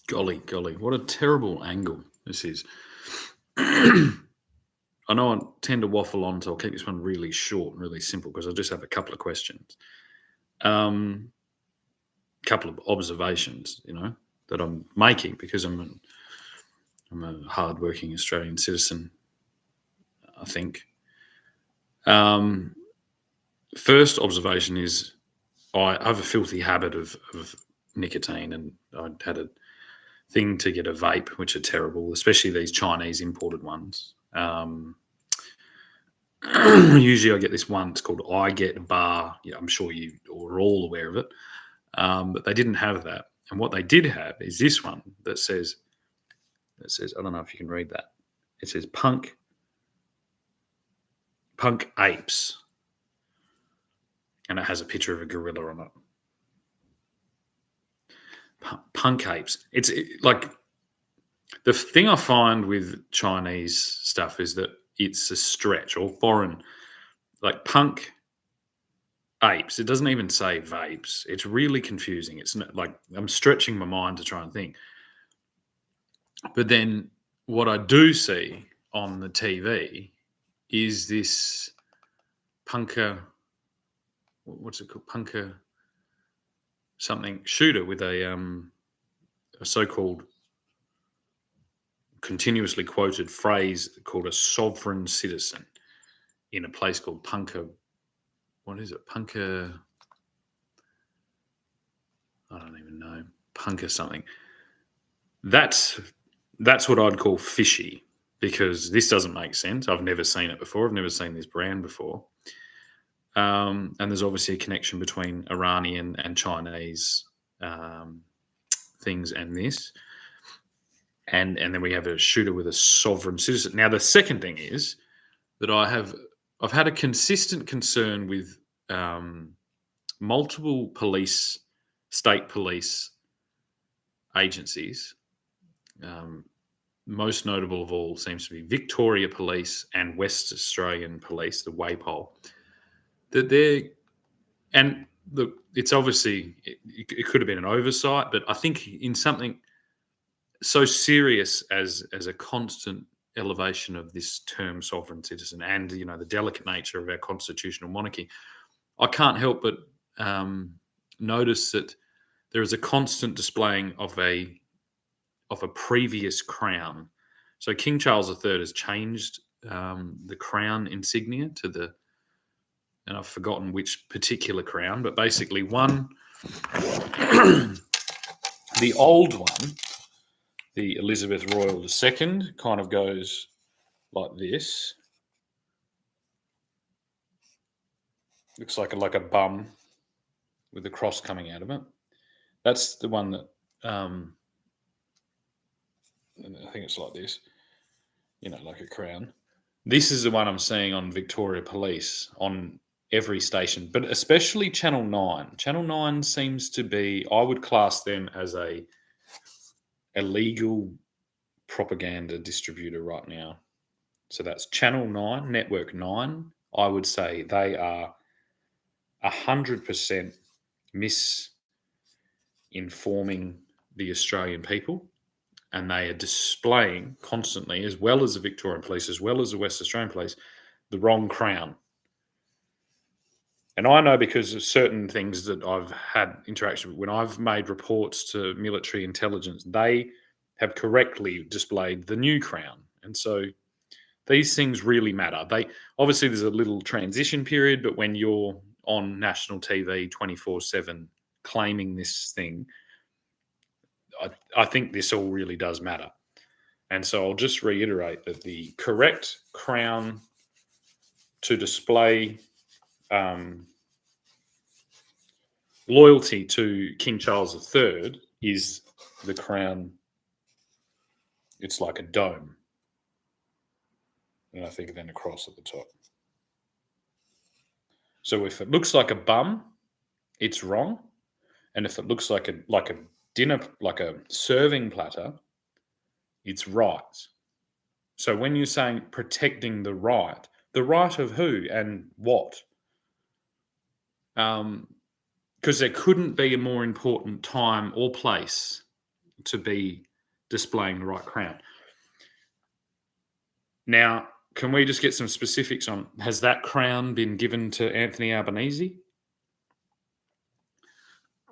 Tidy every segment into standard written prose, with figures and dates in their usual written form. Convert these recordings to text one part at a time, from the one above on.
Golly, what a terrible angle this is. I know I tend to waffle on, so I'll keep this one really short and really simple because I just have a couple of questions. Um, Couple of observations, that I'm making because I'm a hard-working Australian citizen, I think. Um, First observation is I have a filthy habit of nicotine, and I had a thing to get a vape, which are terrible, especially these Chinese imported ones. Usually I get this one, it's called I Get Bar. Yeah, I'm sure you are all aware of it. But they didn't have that. And what they did have is this one that says, I don't know if you can read that. It says Punk Apes. And it has a picture of a gorilla on it. Punk Apes. Like the thing I find with Chinese stuff is that it's a stretch, or foreign, like Punk Apes. It doesn't even say vapes. It's really confusing. It's not, like I'm stretching my mind to try and think. But then what I do see on the TV is this punker, what's it called? Punker something shooter with a so-called continuously quoted phrase called a sovereign citizen in a place called Punker. What is it? Punker. I don't even know. Punker something. That's what I'd call fishy, because this doesn't make sense. I've never seen it before. I've never seen this brand before. And there's obviously a connection between Iranian and Chinese things and this. And then we have a shooter with a sovereign citizen. Now, the second thing is that I've had a consistent concern with multiple state police agencies. Most notable of all seems to be Victoria Police and West Australian Police, the WAPOL. That it's obviously it could have been an oversight, but I think in something so serious as a constant elevation of this term sovereign citizen, and the delicate nature of our constitutional monarchy, I can't help but notice that there is a constant displaying of a previous crown. So King Charles III has changed the crown insignia to and I've forgotten which particular crown, but basically the old one, the Elizabeth Royal II, kind of goes like this. Looks like a bum with the cross coming out of it. That's the one that I think it's like this, like a crown. This is the one I'm seeing on Victoria Police on every station, but especially Channel 9. Channel 9 seems to be, I would class them as a illegal propaganda distributor right now. So that's Channel 9, Network 9. I would say they are 100% misinforming the Australian people, and they are displaying constantly, as well as the Victorian Police, as well as the West Australian Police, the wrong crown. And I know because of certain things that I've had interaction with, when I've made reports to military intelligence, they have correctly displayed the new crown. And so these things really matter. Obviously there's a little transition period, but when you're on national TV 24/7 claiming this thing, I think this all really does matter. And so I'll just reiterate that the correct crown to display loyalty to King Charles III is the crown. It's like a dome. And I think then a cross at the top. So if it looks like a bum, it's wrong. And if it looks like a dinner, like a serving platter, it's right. So when you're saying protecting the right of who and what? Because there couldn't be a more important time or place to be displaying the right crown. Now, can we just get some specifics on, has that crown been given to Anthony Albanese?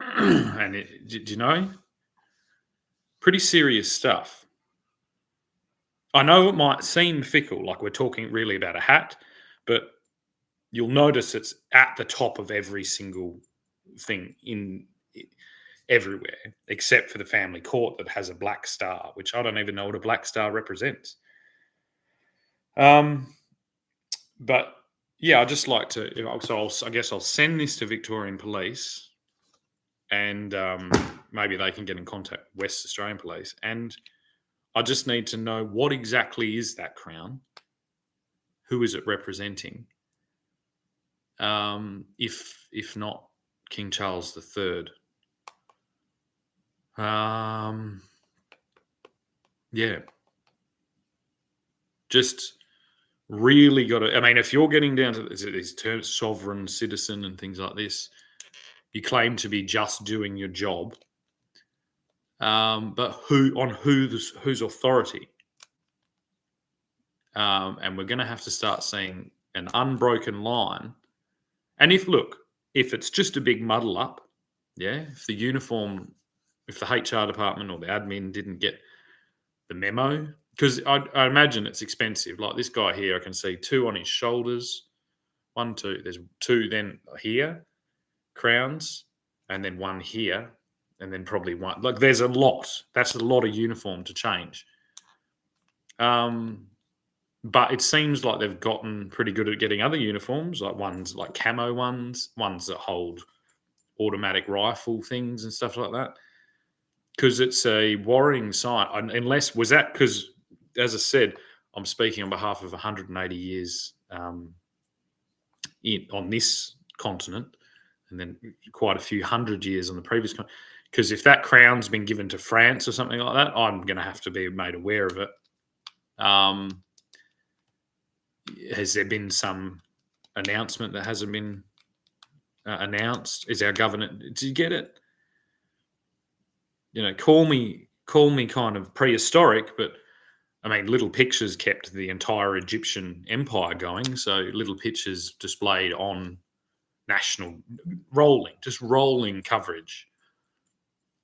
And do you know? Pretty serious stuff. I know it might seem fickle, like we're talking really about a hat, but you'll notice it's at the top of every single thing everywhere, except for the family court that has a black star, which I don't even know what a black star represents. But yeah, I'd just like to. So I guess I'll send this to Victorian Police, and maybe they can get in contact with West Australian Police. And I just need to know what exactly is that crown. Who is it representing? If not King Charles III. Yeah. Just really got to. I mean, if you're getting down to these terms, sovereign citizen and things like this, you claim to be just doing your job. But whose authority? And we're going to have to start seeing an unbroken line. And if it's just a big muddle up, yeah, if the HR department or the admin didn't get the memo, because I imagine it's expensive. Like this guy here, I can see 2 on his shoulders, 1, 2. There's 2 then here, crowns, and then 1 here, and then probably 1. Like there's a lot. That's a lot of uniform to change. But it seems like they've gotten pretty good at getting other uniforms, like ones like camo ones that hold automatic rifle things and stuff like that. Because it's a worrying sight. Unless, was that because, as I said, I'm speaking on behalf of 180 years on this continent, and then quite a few hundred years on the previous continent. Because if that crown's been given to France or something like that, I'm going to have to be made aware of it. Has there been some announcement that hasn't been announced? Is our government? Did you get it? Call me kind of prehistoric, but I mean, Little Pictures kept the entire Egyptian empire going. So Little Pictures displayed on national rolling coverage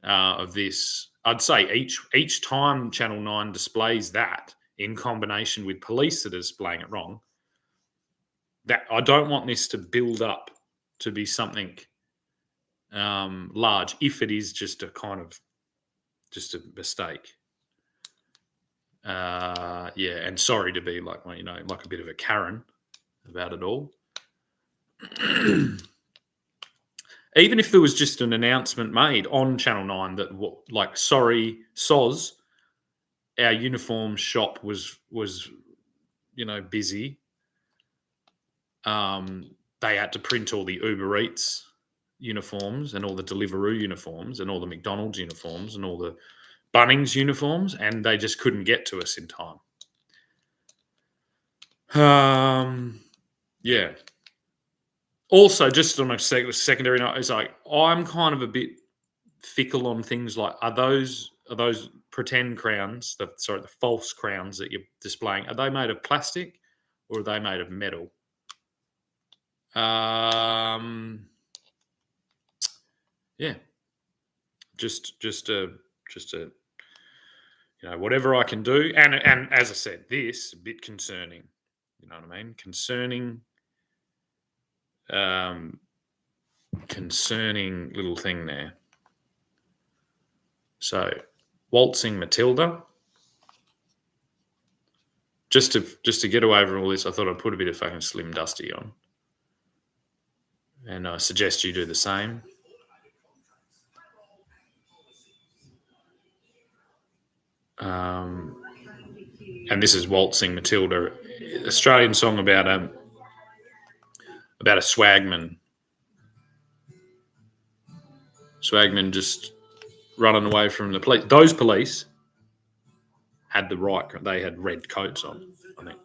of this. I'd say each time Channel 9 displays that in combination with police that are displaying it wrong, that I don't want this to build up to be something large if it is just a mistake. And sorry to be like a bit of a Karen about it all. Even if there was just an announcement made on Channel 9 that, sorry, SOZ, our uniform shop was busy. They had to print all the Uber Eats uniforms and all the Deliveroo uniforms and all the McDonald's uniforms and all the Bunnings uniforms, and they just couldn't get to us in time. Yeah. Also, just on a secondary note, it's like I'm kind of a bit fickle on things like are those pretend crowns, the false crowns that you're displaying, are they made of plastic or are they made of metal? Yeah. Just a whatever I can do, and as I said, this a bit concerning. You know what I mean? Concerning little thing there. So, waltzing Matilda. Just to get away from all this, I thought I'd put a bit of fucking Slim Dusty on, and I suggest you do the same. And this is Waltzing Matilda, Australian song about a swagman. Swagman just running away from the police. Those police had they had red coats on, I think.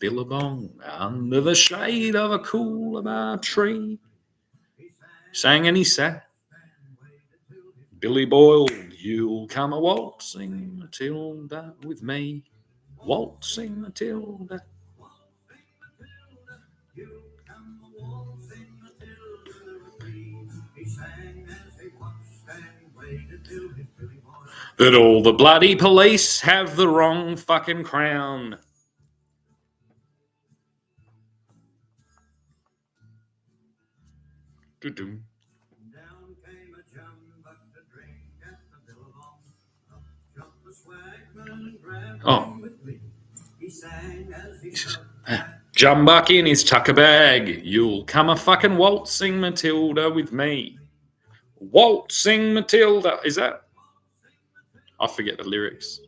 Billabong under the shade of a coolabah tree, sang and he sat, Billy Boyle, you'll come a waltzing Matilda with me. Waltzing Matilda. That all the bloody police have the wrong fucking crown. Doo-doo. Oh. Jumbuck in his tucker bag. You'll come a fucking waltzing Matilda with me. Waltzing Matilda. Is that? I forget the lyrics.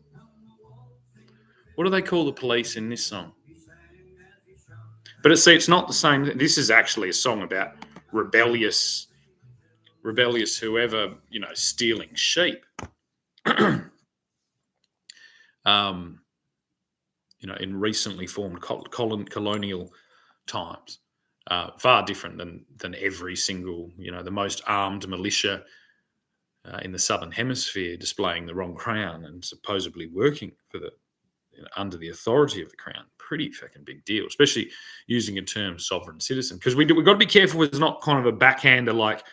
What do they call the police in this song? But it's not the same. This is actually a song about rebellious whoever, stealing sheep. In recently formed colonial times, far different than every single, the most armed militia in the Southern Hemisphere displaying the wrong crown and supposedly working for under the authority of the crown. Pretty fucking big deal, especially using a term sovereign citizen, because we've got to be careful it's not kind of a backhander like,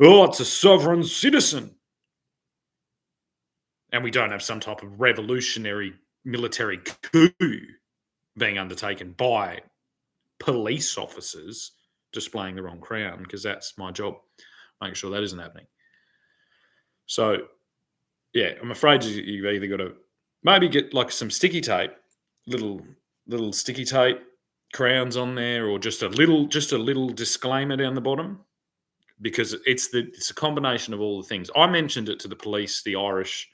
oh, it's a sovereign citizen. And we don't have some type of revolutionary military coup being undertaken by police officers displaying the wrong crown, because that's my job, making sure that isn't happening. So, yeah, I'm afraid you've either got to maybe get like some sticky tape, little sticky tape crowns on there, or just a little disclaimer down the bottom, because it's a combination of all the things. I mentioned it to the police, the Irish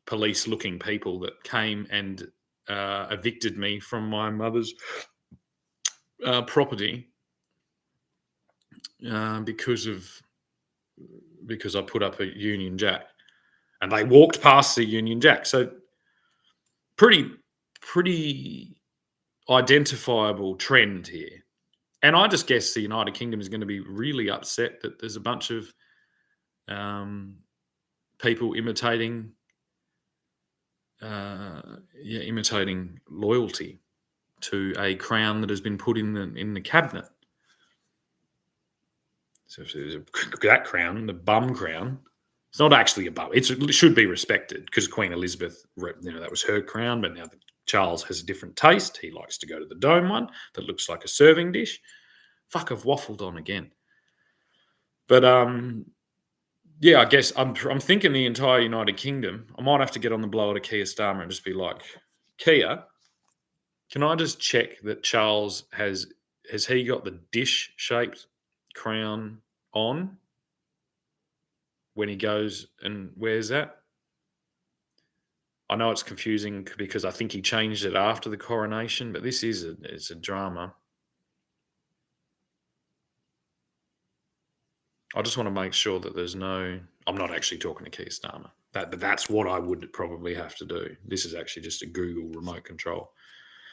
police-looking people that came and evicted me from my mother's property because I put up a Union Jack, and they walked past the Union Jack. So pretty identifiable trend here. And I just guess the United Kingdom is going to be really upset that there's a bunch of people imitating loyalty to a crown that has been put in the cabinet. So if there's that crown, the bum crown, it's not actually a bum. It should be respected, because Queen Elizabeth, that was her crown, but now Charles has a different taste. He likes to go to the dome one that looks like a serving dish. Fuck, I've waffled on again. But yeah, I guess I'm thinking the entire United Kingdom. I might have to get on the blower to Keir Starmer and just be like, Keir, can I just check that Charles has he got the dish-shaped crown on when he goes and wears that? I know it's confusing because I think he changed it after the coronation, but this it's a drama. I just want to make sure that there's no... I'm not actually talking to Keir Starmer. That's what I would probably have to do. This is actually just a Google remote control.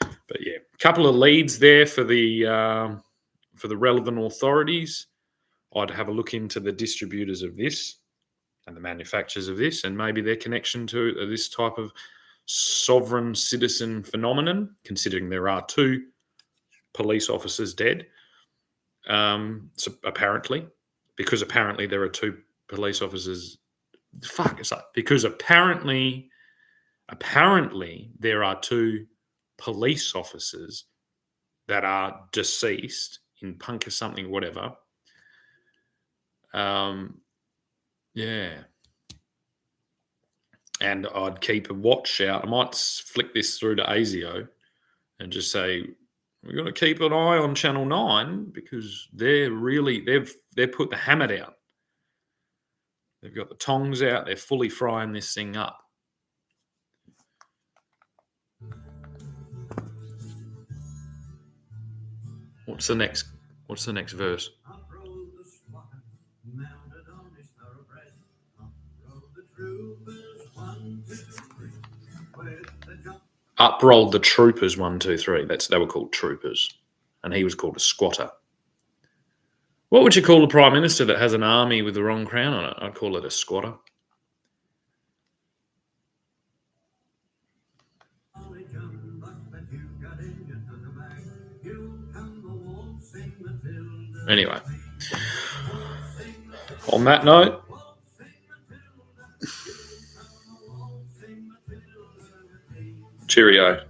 But yeah, a couple of leads there for the relevant authorities. I'd have a look into the distributors of this and the manufacturers of this, and maybe their connection to this type of sovereign citizen phenomenon, considering there are 2 police officers dead. So apparently, because apparently there are 2 police officers. Because apparently there are 2 police officers that are deceased in punk or something, whatever. Yeah. And I'd keep a watch out. I might flick this through to ASIO and just say, we've got to keep an eye on Channel 9, because they've put the hammer down. They've got the tongs out. They're fully frying this thing up. What's the next verse? Up rolled the troopers 1, 2, 3. They were called troopers, and he was called a squatter. What would you call a prime minister that has an army with the wrong crown on it? I'd call it a squatter. Anyway, on that note, cheerio.